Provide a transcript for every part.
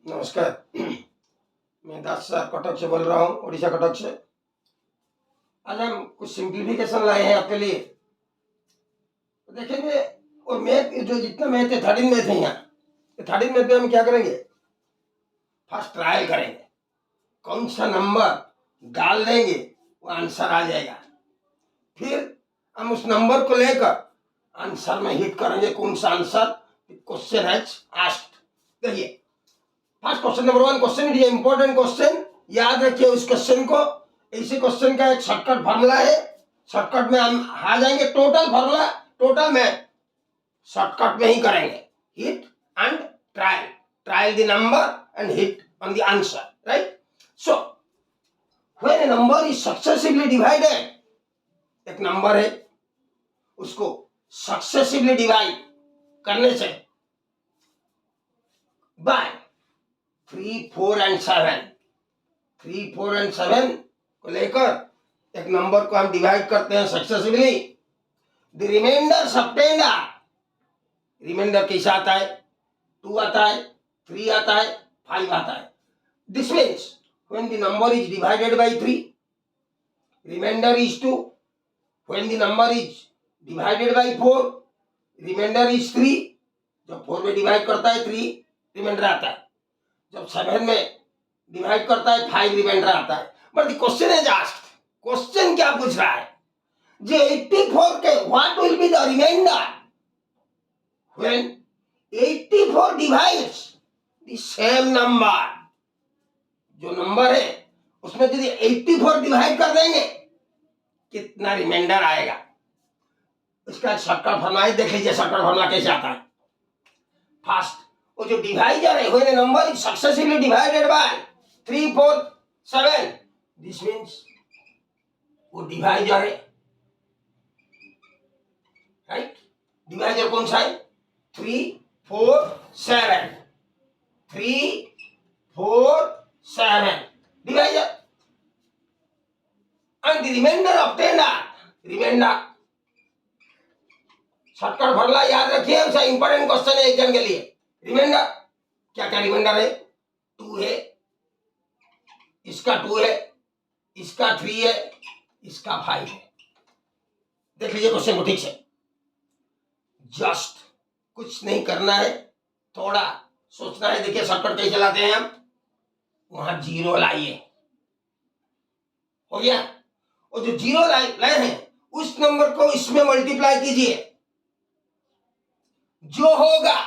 नमस्कार। मैं दास सर कटक से बोल रहा हूँ, उड़ीसा कटक से। आज हम कुछ सिंप्लीफिकेशन लाए हैं आपके लिए। तो देखेंगे और मैथ जो जितना मैथ है 13 मैथ है यहाँ। 13 मैथ में हम क्या करेंगे, फर्स्ट ट्रायल करेंगे, कौन सा नंबर डाल देंगे वो आंसर आ जाएगा। फिर हम उस नंबर को लेकर आंसर में हिट करेंगे, कौन सा आंसर क्वेश्चन हैज आस्क्ड। देखिए first question number 1 question, it is important question. याद रखिए उस क्वेश्चन को। इसी क्वेश्चन का एक शॉर्टकट फार्मूला है, शॉर्टकट में हम आ जाएंगे। टोटल फार्मूला टोटल में शॉर्टकट में ही करेंगे। Hit and trial, trial the number and hit on the answer, right. So when a number is successively divided, एक नंबर है उसको सक्सेसिवली डिवाइड करने से बाय 3, 4 एंड 7, 3, 4 एंड 7 को लेकर एक नंबर को हम डिवाइड करते हैं successively. The remainder subtend, remainder कैसा आता है, 2 आता है, 3 आता है, 5 आता है। This means when the number is divided by 3, remainder is 2। When the number is divided by 4, remainder is 3। जब 4 में डिवाइड करता है 3 रिमाइंडर आता है, जब 7 में डिवाइड करता है 5 रिमाइंडर आता है। But the question is asked, question क्या पूछ रहा है, जे 84 के what will be the remainder when 84 divides the same number. जो नंबर है उसमें यदि 84 डिवाइड कर देंगे कितना रिमाइंडर आएगा। इसका शॉर्टकट फॉर्मूला देख लीजिए, शॉर्टकट फॉर्मूला कैसे आता है। फर्स्ट वो जो डिवाइजर है, when a number is successively divided by 3, 4, 7, this means वो डिवाइजर है, राइट। डिवाइजर कौन सा है, 3, 4, 7, 3, 4, 7 divisor. And the remainder obtained, remainder shortcut formula याद रखिए, उसका इंपॉर्टेंट क्वेश्चन है एग्जाम के लिए। रिमाइंडर क्या क्या रिमाइंडर है, 2 है, इसका 2 है, इसका 3 है, इसका 5 है। देख लीजिए क्वेश्चन को ठीक से, जस्ट कुछ नहीं करना है, थोड़ा सोचना है। देखिए शॉर्टकट कैसे चलाते हैं हम, वहां 0 लाइए, हो गया। और जो 0 लाए हैं उस नंबर को इसमें मल्टीप्लाई कीजिए, जो होगा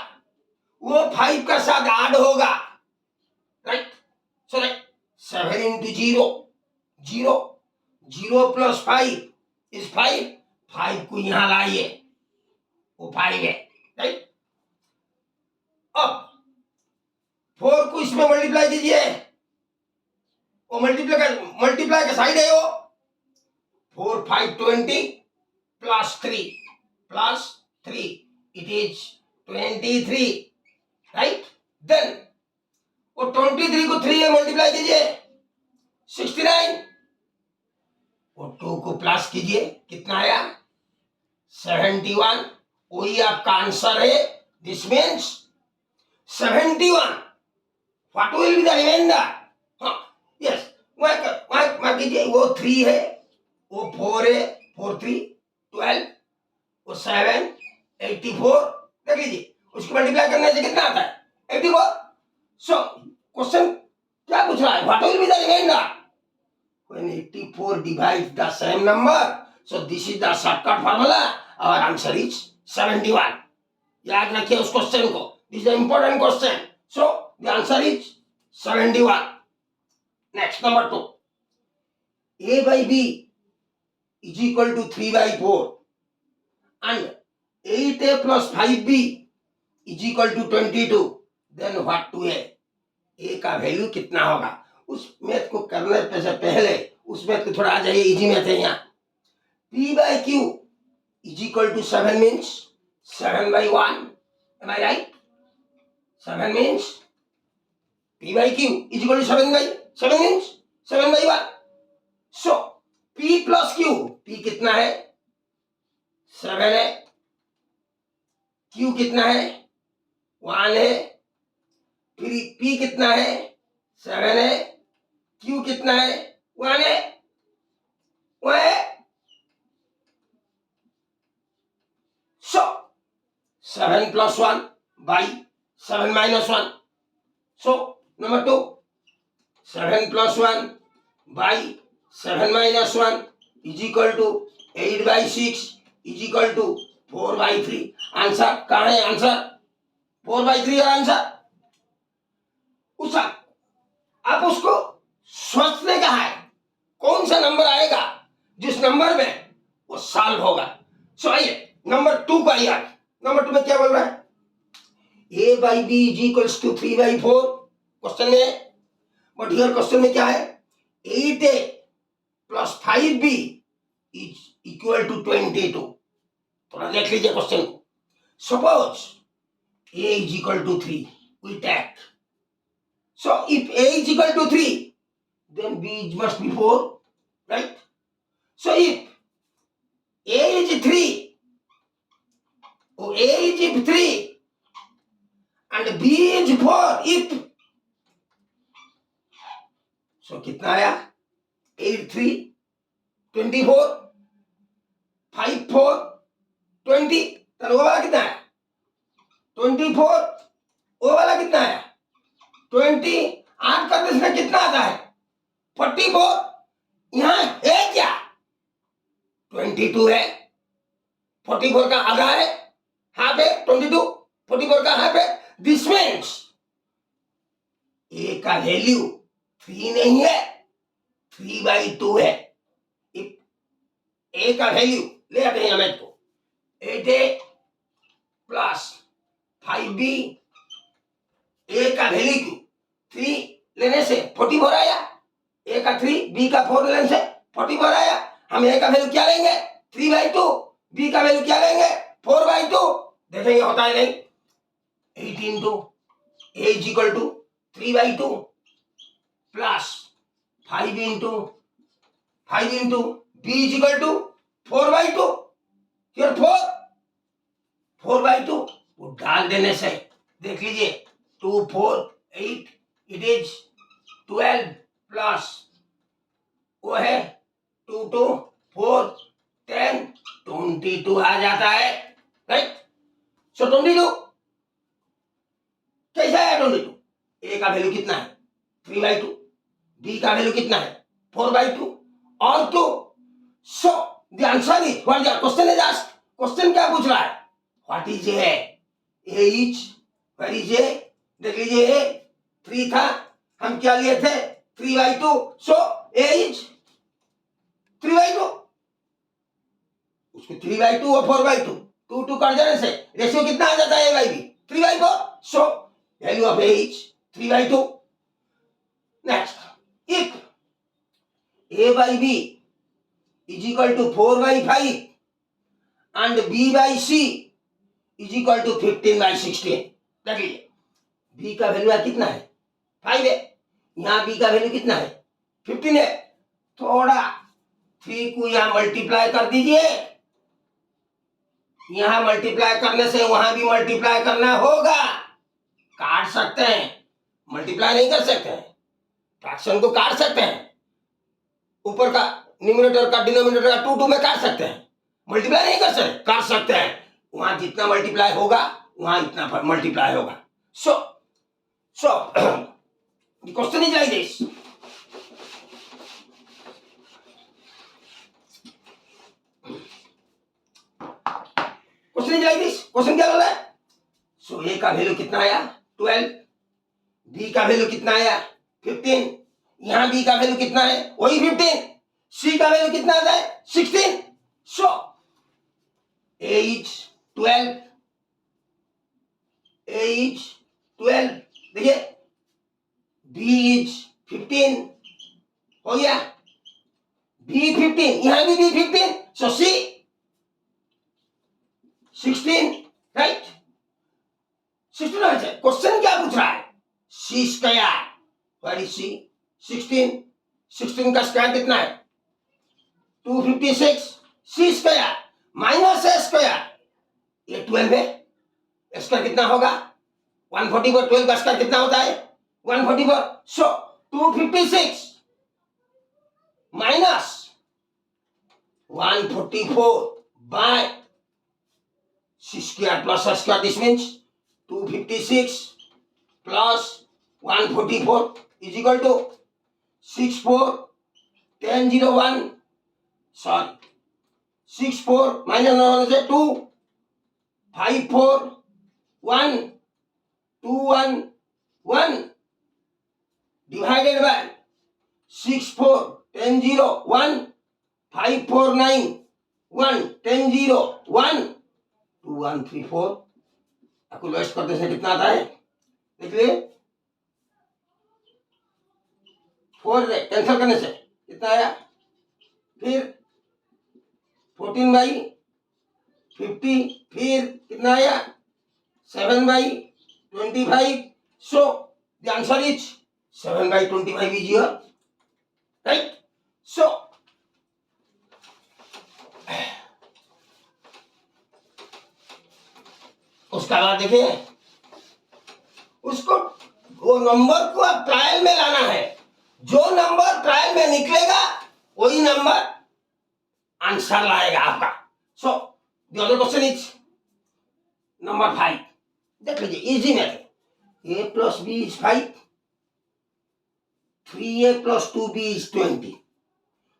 वो 5 का साथ ऐड होगा, right. So right, 7 into 0, 0, 0 plus 5 is 5, 5 को यहां लाइए, वो 5 है, राइट। अब 4 को इसमें मल्टीप्लाई कीजिए, वो मल्टीप्लाई का साइड है वो 4, 5, 20 plus 3 it is 23, right. Then वो 23 को 3 में मल्टीप्लाई कीजिए 69, वो 2 को प्लस कीजिए, कितना आया 71, वही आपका आंसर है। This means 71 what will be the remainder. हाँ यस, वहां कीजिए, वो 3 है, वो 4 है, 4, 3, 12, वो 7, 84, देख लीजिए उसकी मल्टीप्लाई करने से कितना आता है 84। सो क्वेश्चन क्या पूछ रहा है, what will be the remainder when 84 divides the same number, so this is the shortcut formula, our answer is 71। याद रखिए उस क्वेश्चन को, this is the important question, so the answer is 71। next number 2, a by b is equal to 3 by 4 and 8a plus 5b is equal to 22, then what to a, a का value कितना होगा। उस math को करने से पहले उस math को थोड़ा आ जाइए, इजी मैथ है यहाँ। P by Q is equal to 7 means 7 by 1, am I right? 7 means P by Q is equal to 7 means 7 by 1। so P plus Q, P कितना है 7 है, Q कितना है 1 है, फिर P कितना है 7 है, Q कितना है 1 है, वह है। सो 7 + 1 by 7 - 1, so number 2 7 + 1 by 7 - 1 is equal to 8/6 is equal to 4/3। Answer कहाँ है? आंसर 4/3 है आंसर। आप उसको सोचने का है कौन सा नंबर आएगा जिस नंबर में वो सॉल्व होगा। सो आइए नंबर 2 का यार, नंबर 2 में क्या बोल रहा है? A/B = 3/4 क्वेश्चन में, बट हियर क्वेश्चन में क्या है? 8A + 5B = 22। थोड़ा देख लीजिए क्वेश्चन को। Suppose A = 3, we take, so if A = 3 then B must be 4, right? So if A is 3, A is 3 and B is 4, if, so कितना आया? 8 3 24, 5 4 20, तो वो वाला कितना है? 24, वो वाला कितना है? 20, 8 का 10 में कितना आता है? 44। यहाँ है क्या? 22 है, 44 का आधा है, हाफ है 22, 44 का हाफ है। दिस मीन्स ए का वैल्यू 3 नहीं है, 3/2 है। ए का वैल्यू ले आते हैं हमें को 8A + 5B, ए का वैल्यू क्यों 3 लेने से 44 आया, ए का 3 बी का 4 लेने से 44 आया। हम ए का वैल्यू क्या लेंगे? 3/2। बी का वैल्यू क्या लेंगे? 4/2। देखेंगे होता है नहीं। 8 × A = 3/2 प्लस 5 × B = 4/2। फिर 4/2 वो डाल देने से देख लीजिए 2 4 8 इट इज 12 प्लस वो है 2 2 4 10 22 आ जाता है, राइट? सो 22 कैसा है? 22 ए का वैल्यू कितना है? 3/2, बी का वैल्यू कितना है? 4/2 और 2। So the answer is what the question is asked. Question क्या पूछ रहा है? What is A? A is, where is A? देख लीजिए ए 3 था, हम क्या लिए थे? 3/2। सो ए इज 3/2। उसको 3/2 और 4/2 2 कट जाने से रेशियो कितना आ जाता है? A/B 3/4। So value of A is 3/2। Next, if A/B = 4/5 and B/C = 15/16। देख लीजिए B का वैल्यू कितना है? 5 है, यहाँ B का वैल्यू कितना है? 15 है। थोड़ा 3 को यहाँ मल्टीप्लाई कर दीजिए, यहाँ मल्टीप्लाई करने से वहां भी मल्टीप्लाई करना होगा। काट सकते हैं, मल्टीप्लाई नहीं कर सकते हैं, फ्रैक्शन को काट सकते हैं, ऊपर का न्यूमरेटर का डिनोमिनेटर का 2 2 में काट सकते हैं, मल्टीप्लाई नहीं कर सकते, काट सकते हैं। वहां जितना मल्टीप्लाई होगा वहां इतना मल्टीप्लाई होगा। So the question is like this. Question is like this. Question क्या बोल रहा है? सो ए का वैल्यू कितना आया? 12, बी का वैल्यू कितना आया? 15, यहां बी का वैल्यू कितना है? वही 15, सी का वैल्यू कितना आता है? 16। सो ए इज 12, ए इज 12, देखिए बी इज 15 हो गया, बी 15, यहां भी बी 15, सो सी 16, राइट? 16 होना चाहिए। क्वेश्चन क्या पूछ रहा है? सी स्क्वायर, व्हाट इज सी? 16, 16 का स्क्वायर कितना है? 256। सी स्क्वायर माइनस ए स्क्वायर, ये 12 है, स्क्वायर कितना होगा? 144, 12 का स्क्वायर कितना होता है 144. So 256 minus 144 by c square plus s square. This means 256 plus 144 is equal to 641001. Sorry, 64 minus 1 is 2 541 divided by 641001 549 2134. आपको लोएस्ट करते से कितना आता है देख लिए 4 कैंसिल करने से कितना आया फिर 14/50 फिर कितना आया 7/25. So the answer is 7/25 is here, right? So उसका बाद देखिए उसको वो नंबर को अब ट्रायल में लाना है. जो नंबर ट्रायल में निकलेगा वही नंबर आंसर लाएगा आपका. So the other question is number 5. देख लीजिए easy method. a plus b is 5, 3a plus 2b is 20.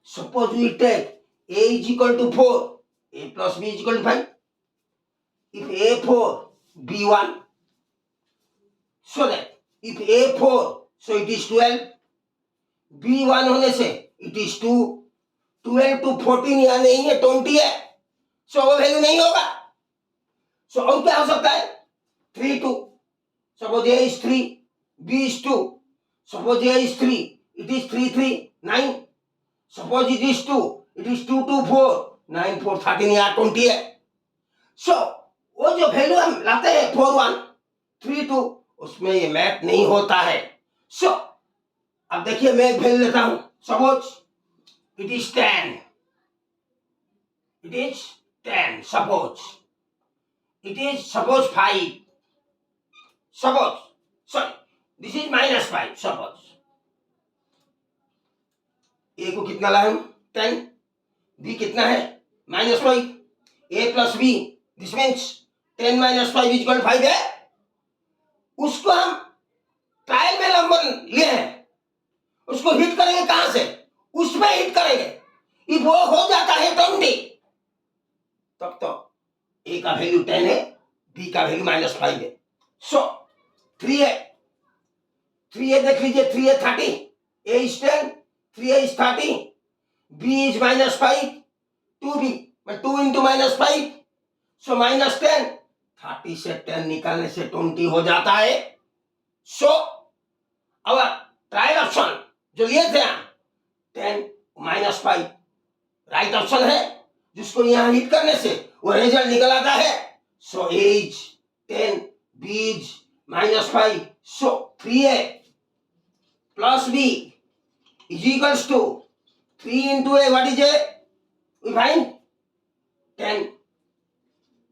Suppose we take a is equal to 4, a plus b is equal to 5. If a4 b1, so that if a4 so it is 12, b1 होने से it is 2, 12 to 14 यहाँ नहीं है 20 है. सो वो value नहीं होगा. सो और क्या हो सकता है 3 2. Suppose a is 3, b is 2. Suppose a is 3, it is 3 3 9. Suppose it is 2, it is 2 2 4 9 4 13 यहाँ 20 है. सो वो जो वैल्यू हम लाते हैं 4 1 3 2 उसमें ये मैच नहीं होता है. सो अब देखिए मैं एक वैल्यू लेता हूं. Suppose it is 10. It is 10. Suppose it is suppose 5. Suppose sorry this is -5. Suppose A को कितना लाए हम 10. बी कितना है -5. A plus B this means 10 - 5 is equal 5 है. उसको हम ट्रायल में नंबर लिए हैं. उसको हिट करेंगे कहां से उसमें हिट करेंगे. इफ वो हो जाता है 20 तब तो ए का वैल्यू 10 है बी का वैल्यू -5 है. सो 3a देख लीजिए 3a 30. a is 10, 3a is 30, b is -5, 2b 2 into -5 so -10. 30 से 10 निकालने से 20 हो जाता है. सो अब ट्रायल ऑप्शन जो लिए थे 10 -5 राइट ऑप्शन है जिसको यहां हिट करने से वो रिजल्ट निकल आता है. सो a is 10, b is -5. So 3a plus b is equals to 3 into a. What is a? We find 10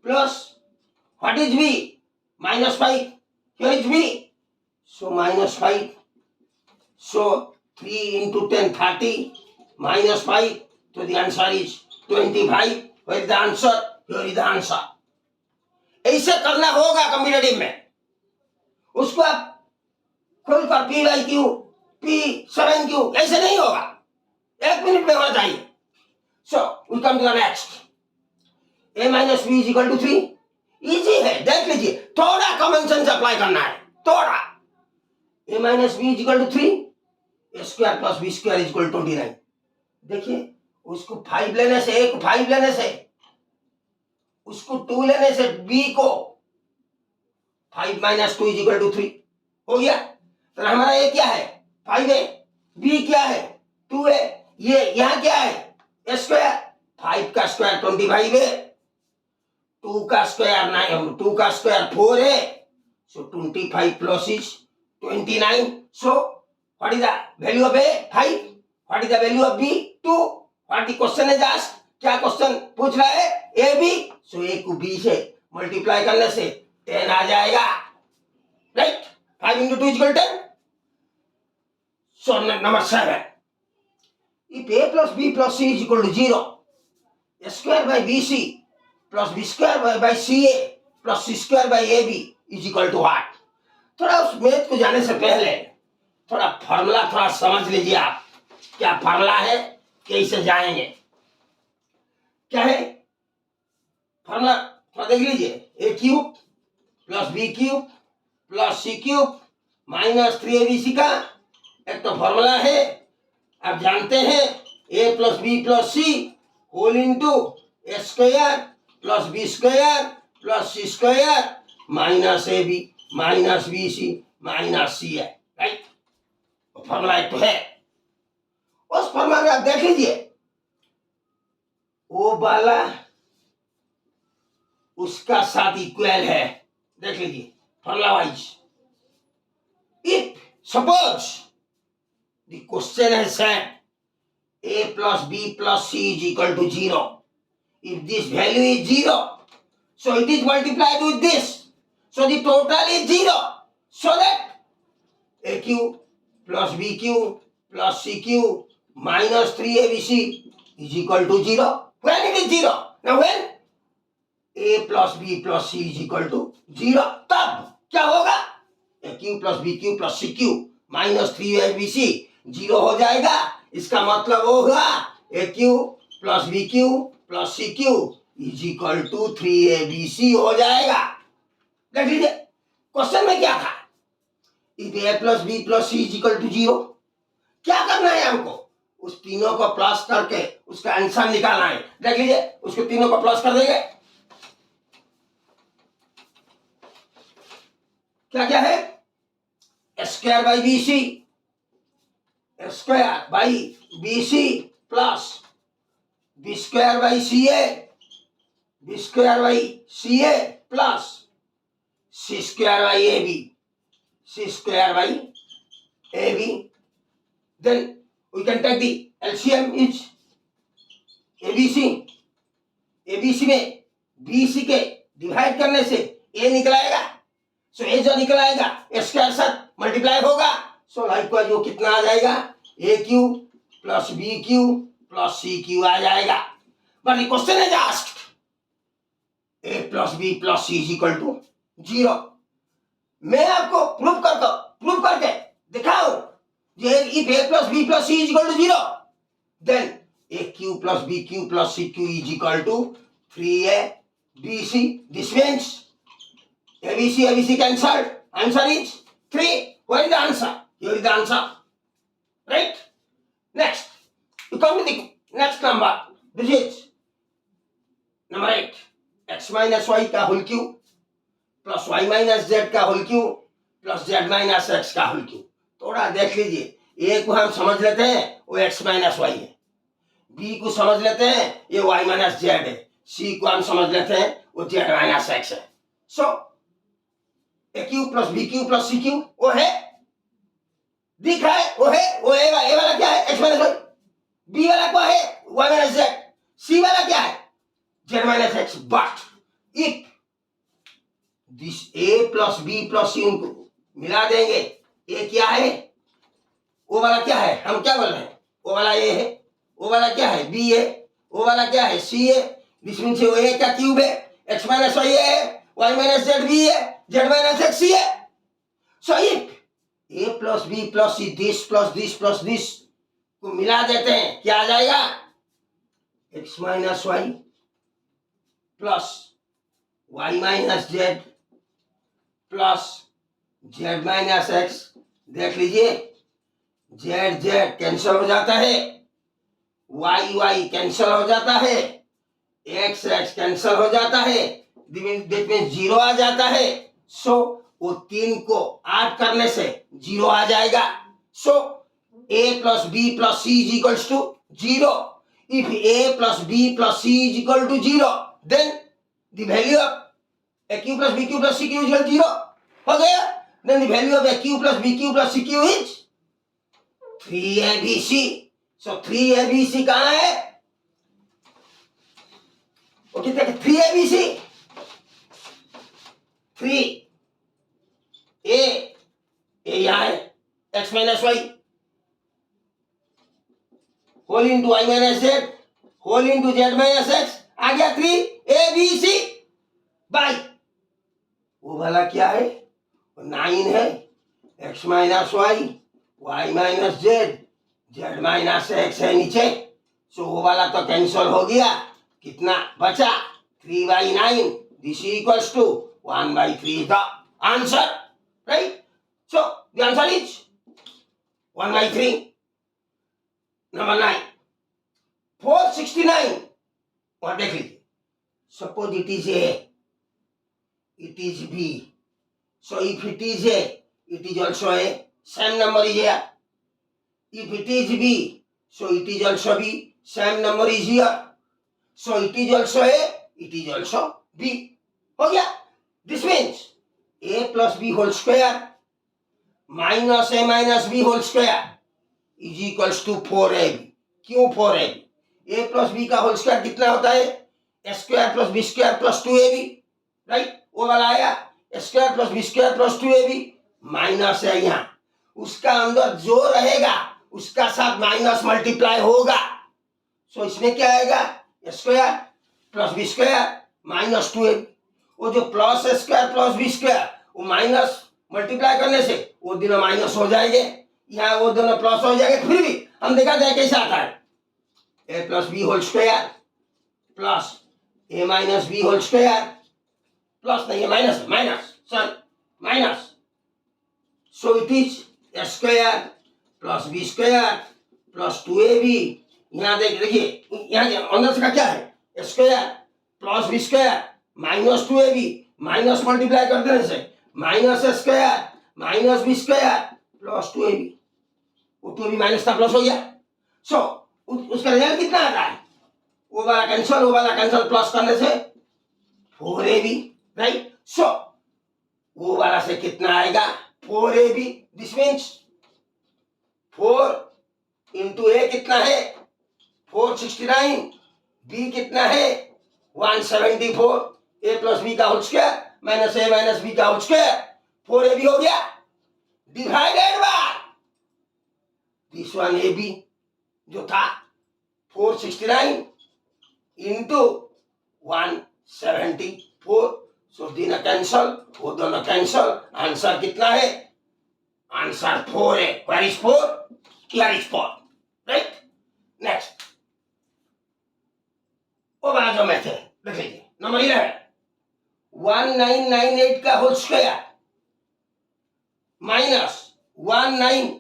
plus what is b? -5. Here is b. So -5. So 3 into 10 30 -5. So the answer is 25. Where is the answer? Here is the answer. ऐसे करना होगा competitive में. उसको आप खोलकर P/Q P/7Q ऐसे नहीं होगा. 1 मिनट में होना चाहिए. So we come to the next. a - b is equal to 3. Easy है देख लीजिए. थोड़ा कॉमन सेंस अप्लाई करना है थोड़ा. a - b is equal to 3. a square plus b square is equal to 29. देखिए उसको 5 लेने से a को 5 लेने से उसको 2 लेने से b को 5 - 2 is equal to 3 हो गया. तो हमारा a क्या है 5a. b क्या है 2a. ये यहाँ क्या है a स्क्वायर. 5 का स्क्वायर 25 है. 2 का स्क्वायर 9. 2 का स्क्वायर 4 है. सो 25 plus is 29. So what is the value of a 5? What is the value of b 2? What the question is asked? क्या क्वेश्चन पूछ रहा है a b. सो a को b से मल्टीप्लाई करने से 10 आ जाएगा. right? 5 into 2 is equal to 10. So number 7. If a plus b plus c is equal to 0, a square by bc plus b square by ca plus c square by ab is equal to what? थोड़ा उस math को जाने से पहले थोड़ा formula थोड़ा समझ लीजिए आप। क्या फॉर्मूला है, कैसे जाएंगे, क्या है फॉर्मूला, थोड़ा देख लीजिए। A cube plus B cube plus C cube minus 3abc का एक तो फॉर्मूला है, आप जानते हैं। A plus B plus C whole into A square plus B square plus C square minus A B minus B C minus C है, right? Formula एक तो है। उस फॉर्मूला में आप देख लीजिए, वो वाला उसका साथ इक्वल है, देख लीजिए formula wise. If suppose the question है set a plus b plus c is equal to 0, if this value is 0, so it is multiplied with this, so the total is 0, so that a cube plus b cube plus c cube minus 3abc is equal to 0. When it is 0, now when a plus b plus c is equal to 0, तब क्या होगा? a cube plus b cube plus c cube minus 3abc 0 हो जाएगा। इसका मतलब होगा A cube plus B cube plus C cube is equal to 3abc हो जाएगा। देख लीजिए क्वेश्चन में क्या था, if A plus B plus C is equal to 0, क्या करना है हमको? उस तीनों को प्लस करके उसका आंसर निकालना है। देख लीजिए उसको तीनों को प्लस कर देंगे, क्या क्या है? Square by B C, square by B C plus B square by C A, B square by C A plus C square by A B, C square by A B. Then we can take the LCM is ABC, ABC में BC के divide करने से ए निकलाएगा, सो ए जो निकलाएगा ए square साथ multiply होगा, सो likewise वो कितना आ जाएगा? A cube plus B cube plus C cube आ जाएगा। But the question is asked A plus B plus C is equal to 0। मैं आपको प्रूव करके दिखाऊं if A plus B plus C is equal to 0, then A cube plus B cube plus C cube is equal to 3abc। This means ABC cancelled. Answer is 3. What is the answer? Here is the answer. Right? Next, you come to the next number. This is number 8. X minus y का whole cube plus y minus z का whole cube plus z minus x का whole cube. थोड़ा देख लीजिए, ए को हम समझ लेते हैं वो x minus y है, बी को समझ लेते हैं ये y minus z है, सी को हम समझ लेते हैं वो z minus x है। So A cube plus B cube plus C cube वो है, दिख रहा है वो है, वो ए वाला क्या है? X minus Y. बी वाला क्या है? Y minus Z. सी वाला क्या है? Z minus X. But if this A plus B plus C उनको मिला देंगे, ए क्या है? वो वाला क्या है? हम क्या बोल रहे हैं? वो वाला ए है, वो वाला क्या है? बी है, वो वाला क्या है? सी है। दिस मीन्स वो ए क्या क्यूब है? एक्स माइनस वाई है, वाई माइनस जेड बी है, जेड माइनस एक्स सी है। So if A plus B plus C this plus this को मिला देते हैं, क्या आ जाएगा? X minus Y plus Y minus Z plus Z minus X. देख लीजिए जेड जेड कैंसिल हो जाता है, वाई वाई कैंसिल हो जाता है, एक्स एक्स कैंसिल हो जाता है, दैट मीन्स 0 आ जाता है। सो वो 3 को ऐड करने से 0 आ जाएगा। सो a plus b plus c is equals to 0. If a plus b plus c is equal to 0, then the value of a q plus b q plus c q is equal to 0 हो गया। Then the value of a q plus b q plus c q is 3abc. So 3abc कहाँ है? वो कितने? 3abc 3 A यहाँ है X minus Y whole into Y minus Z whole into Z minus X आ गया 3abc by वो वाला क्या है 9 है X minus Y minus Z Z minus X है नीचे सो वो वाला तो कैंसिल हो गया कितना बचा 3/9 this equals to 1/3 the answer right so the answer is 1/3 number 9 469 वहां देख लीजिए suppose it is A it is b so if it is a it is also a same number is here if it is b so it is also b same number is here so it is also a it is also b हो गया this means a plus b whole square minus a minus b whole square is equals to 4ab क्यों 4ab a plus b का whole square कितना होता है a square plus b square plus 2ab right वो वाला आया square plus B square plus 2ab minus है यहाँ उसका अंदर जो रहेगा उसका साथ माइनस मल्टीप्लाई होगा सो इसमें क्या आएगा square plus B square minus 2ab वो जो plus square plus B square वो माइनस मल्टीप्लाई करने से वो दोनों माइनस हो जाएंगे यहाँ वो दोनों प्लस हो जाएंगे फिर भी हम देखा जाए कैसे आता है a plus B whole square plus a minus B whole square plus नहीं है minus sorry minus so it is square plus B square plus 2ab यहाँ देखिए यहाँ अंदर से क्या है square plus B square minus 2ab minus multiply कर देने से minus square minus B square plus 2ab वो 2ab माइनस का प्लस हो गया सो उसका रिजल्ट कितना आता है वो वाला कैंसिल प्लस करने से 4ab राइट सो वो वाला से कितना आएगा 4ab दिस मीन्स 4 इंटू ए कितना है 469 बी कितना है 174 ए प्लस बी का होल स्क्वायर माइनस ए माइनस बी का होल स्क्वायर 4ab हो गया divided by this one ab जो था 469 इंटू 174 सो दोनों कैंसल वो दोनों कैंसल आंसर कितना है आंसर 4 है where is 4 here is 4 right next वो वाला जो मैथ है देख लीजिए नंबर 11 1998 का होल स्क्वायर माइनस 19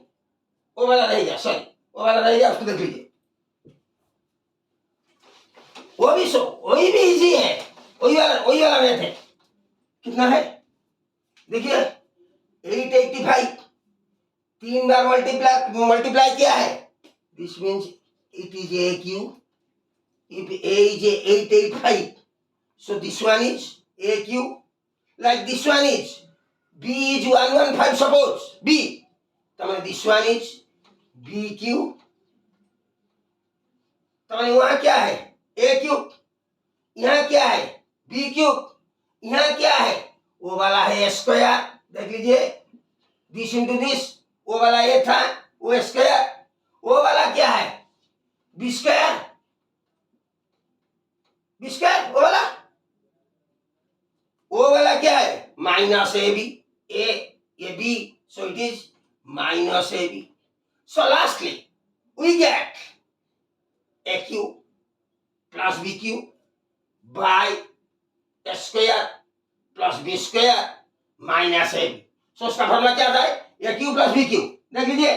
वो वाला रहेगा सॉरी वो वाला रहेगा उसको देख लीजिए वही भी इजी है वही वाला मैथ है कितना है देखिए 885 तीन बार मल्टीप्लाई किया है this means it is A cube if A is 885 so this one is A cube like this one is B is 115 suppose B तो this one is B cube तो वहां क्या है ए क्यूब यहाँ क्या है बी क्यूब यहाँ क्या है वो वाला है स्क्वायर देख लीजिए दिस इंटू दिस वो वाला ये था वो स्क्वायर वो वाला क्या है बी स्क्वायर वो वाला क्या है minus A B A B so it is minus A B so lastly we get A cube plus B cube by square plus B square minus A B so उसका formula क्या आता है A cube plus B cube देख लीजिए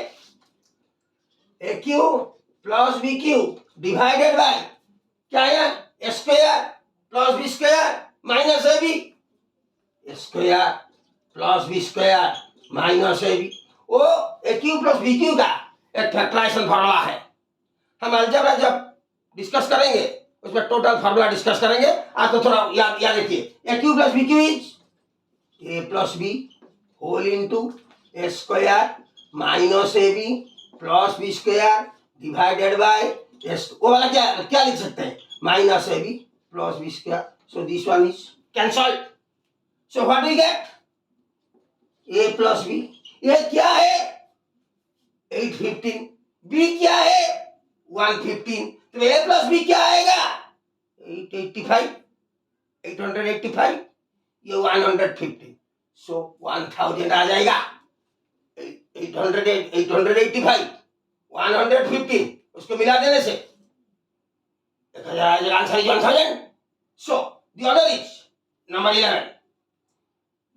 A cube plus B cube divided by क्या है square plus B square minus A B square plus B square minus A B वो ए cube plus B Q का एक फैक्टराइजेशन फॉर्मूला है हम algebra जब डिस्कस करेंगे उसमें टोटल फार्मूला डिस्कस करेंगे आपको थोड़ा याद रखिए A cube plus B cube is A plus B whole into A square minus A B plus B square divided by वो वाला क्या लिख सकते हैं minus A B plus B square so this one is cancelled so what we get A plus B, ये क्या है 815, B क्या है 115, तो ए प्लस बी क्या आएगा 885, 885, ये 115, सो 1000 आ जाएगा। 800, 885, 115, उसको मिला देने से 1000 आ जाएगा, answer is 1000। So the order is number 11।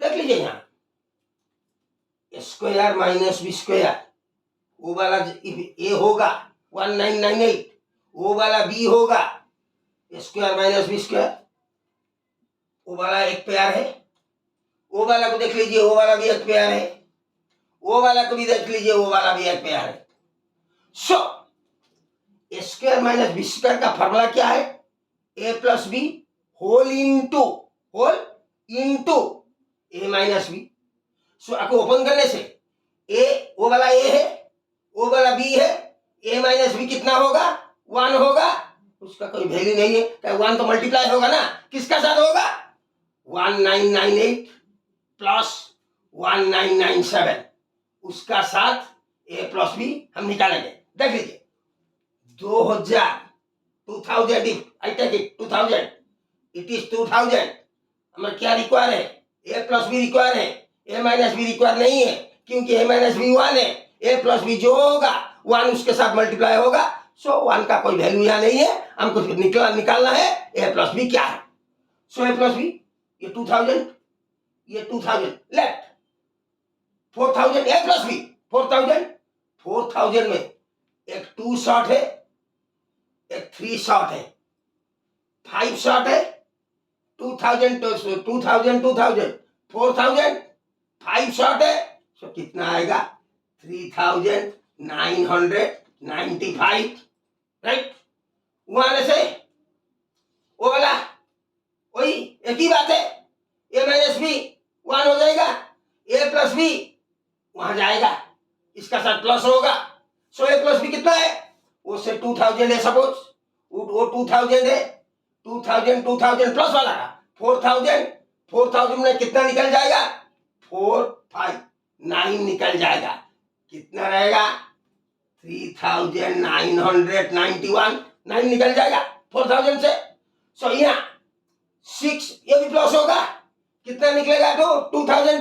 देख लीजिए यहाँ स्क्वायर माइनस बी स्क्वायर, वो वाला ए होगा 1998, वो वाला बी होगा स्क्वायर माइनस बी स्क्वायर, वो वाला एक पेयर है, वो वाला को देख लीजिए वो वाला भी एक पेयर है, वो वाला को भी देख लीजिए वो वाला भी एक पेयर है। So square minus B square का फॉर्मूला क्या है A plus B whole into A minus B. So आपको ओपन करने से ए वो वाला ए है, वो वाला बी है, ए माइनस बी कितना होगा 1 होगा, उसका कोई वैल्यू नहीं है, 1 तो मल्टीप्लाई होगा ना, किसका साथ होगा 1998 प्लस 1997, उसका साथ ए प्लस बी हम निकालेंगे। देख लीजिए 2000 if I take it 2000, it is 2000, हमें क्या रिक्वायर है ए प्लस बी रिक्वायर है, ए माइनस बी रिक्वायर नहीं है, क्योंकि ए माइनस बी 1 है, ए प्लस बी जो होगा 1 उसके साथ मल्टीप्लाई होगा, सो 1 का कोई वैल्यू यहाँ नहीं है, हमको निकालना है ए प्लस बी क्या है। सो ए प्लस बी ये 2000, ये 2000 लेफ्ट 4000 ए प्लस बी 4000 में एक 2 शॉर्ट है, एक 3 शॉर्ट है, 5 शॉर्ट है, 2000 4000 5 शॉर्ट है, सो कितना आएगा 3995, राइट। वहां से वो वाला वही एक ही बात है, ए माइनस बी 1 हो जाएगा, ए प्लस बी वहां जाएगा, इसका साथ प्लस होगा, सो ए प्लस बी कितना है वो से 2000 है, सपोज वो 2000 है, 2000 प्लस वाला 4000 में कितना निकल जाएगा 459 निकल जाएगा, कितना रहेगा 3991, 9 निकल जाएगा 4000 से। सो यहाँ 6 ये भी प्लस होगा, कितना निकलेगा तो 2000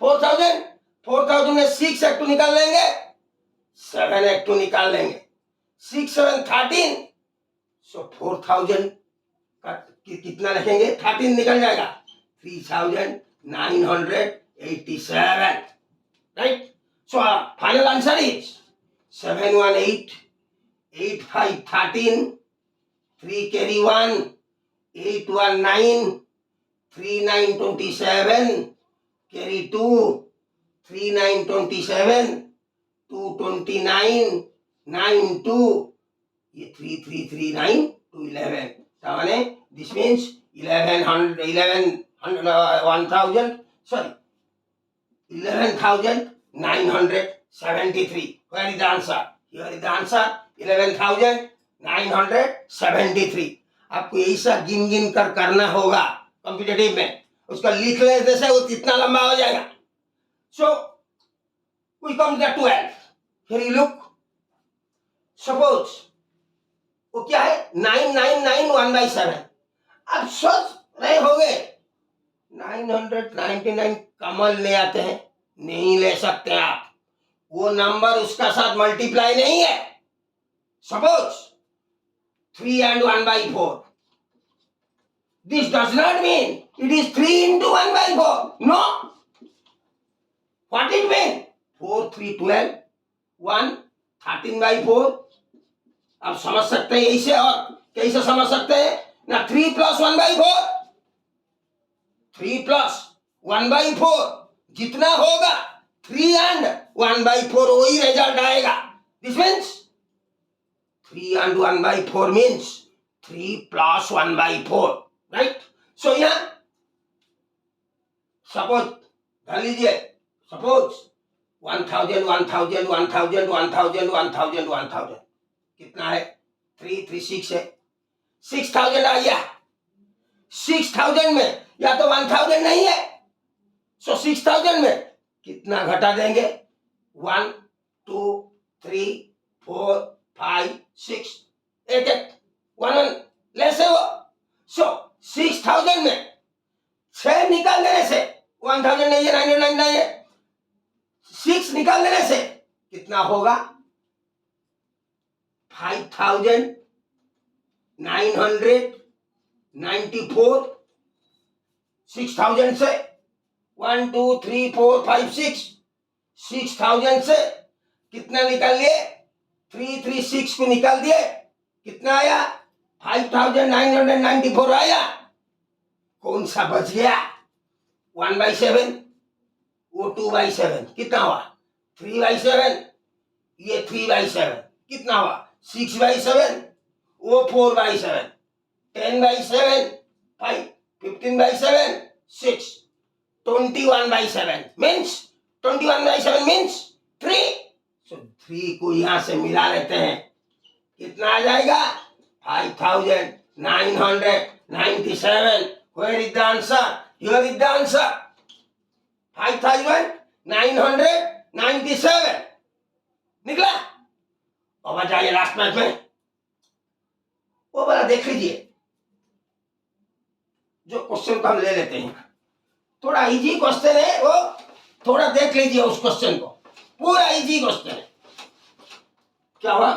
4000 में 6 एक 2 निकाल लेंगे, 7 एक 2 निकाल लेंगे, 6 7 13, सो 4000 का कितना लिखेंगे 13 निकल जाएगा 3987, right. So final answer is 718 85 13 3 carry 1 819 3927 carry 2 3927 229 92, ये 3339 to 11, ताने this means 11,973. Where is the answer? Here is the answer 11,973। आपको ऐसा गिन गिन कर करना होगा कॉम्पिटिटिव में, उसका लिख लेने से वो इतना लंबा हो जाएगा। सो we come to the 12. Here you look, suppose वो क्या है 999 अब सोच रहे होंगे 999 कमल ले आते हैं, नहीं ले सकते आप, वो नंबर उसका साथ मल्टीप्लाई नहीं है। Suppose 3 and 1/4, this does not mean it is 3 into 1/4, no, what it mean 4 3 12 1 13/4। आप समझ सकते हैं ऐसे, और कैसे समझ सकते हैं ना 3 + 1/4, 3 + 1/4 जितना होगा 3 and 1/4 वही रिजल्ट आएगा। This means 3 and 1/4 means 3 + 1/4, right. So यहाँ सपोज ध्यान लीजिए, सपोज 1000 1000 1000 1000 1000 1000 कितना है 3 3 6 है, 6000 आ गया। 6000 में या तो 1000 नहीं है सो 6000 में कितना घटा देंगे? 1 2 3 4 5 6 एक एक 1 लेस है वो। सो 6000 में 6 निकाल देने से 1000 नहीं है, 999 है, 6 निकाल देने से कितना होगा? 5994। 6000 से 1 2 3 4 5 6, 6000 से कितना निकाल लिए? 336 को निकाल दिए, कितना आया? 5994 आया। कौन सा बच गया? 1/7, वो 2/7, कितना हुआ? 3/7, ये 3/7, कितना हुआ? 6/7, वो 4/7, 10/7 5, 15/7 6, 21/7 मीन्स 21/7 मीन्स 3। सो 3 को यहां से मिला लेते हैं, कितना आ जाएगा? 5997। Where is the answer? Here is the answer. 5997 निकला। और आ जाइए लास्ट मैच में, वो वाला देख लीजिए जो क्वेश्चन को हम ले लेते हैं। थोड़ा इजी क्वेश्चन है वो, थोड़ा देख लीजिए उस क्वेश्चन को, पूरा इजी क्वेश्चन है। क्या हुआ?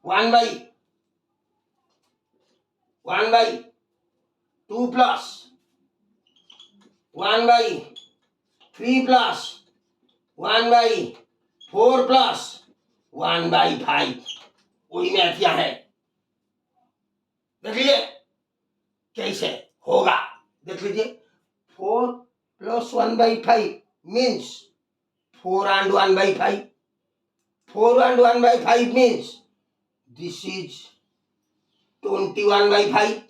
1/2 प्लस 1/3 प्लस 1/4 प्लस 1/5, वही मैथ क्या है, देख लीजिए कैसे होगा, देख लीजिए। 4 plus 1/5 means 4 and 1/5, 4 and 1/5 means this is 21/5,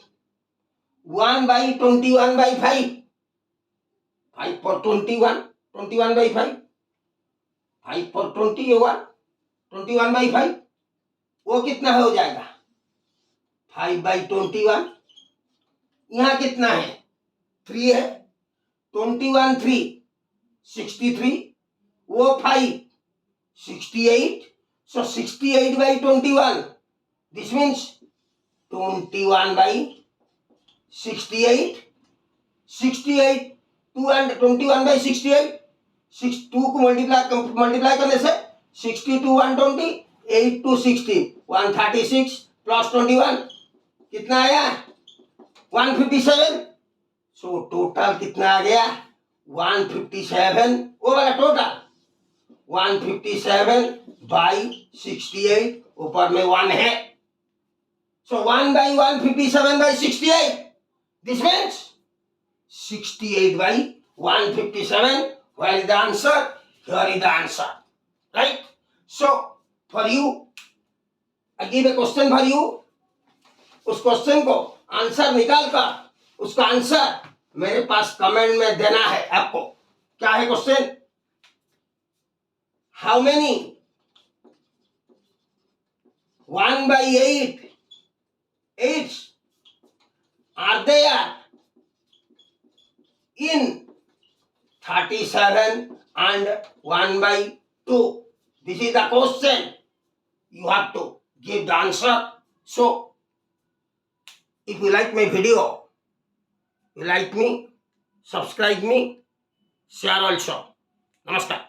1/21/5, 5 for 21, 21/5, 5 for 21, 21/5, वो कितना हो जाएगा? 5/21। यहाँ कितना है? 3 है, 21 3 63, वो 5 68, so 68/21, this means 21/68, 68 2 and 21/68, 2 को मल्टीप्लाई करने से 62 120, 8 2 16, 136 प्लस 21 कितना आया? 157। सो टोटल कितना आ गया? 157, वो वाला टोटल 157/68, ऊपर में 1 है, सो 1/157/68, this means 68/157। Where is the answer? Here is the answer, right? So for you, I give a question for you. उस क्वेश्चन को आंसर निकाल कर उसका आंसर मेरे पास कमेंट में देना है आपको। क्या है question? How many 1/8 8s are there in 37 and 1/2? This is the question. You have to give the answer. So, if you like my video, you like me, subscribe me, share also. Namaskar.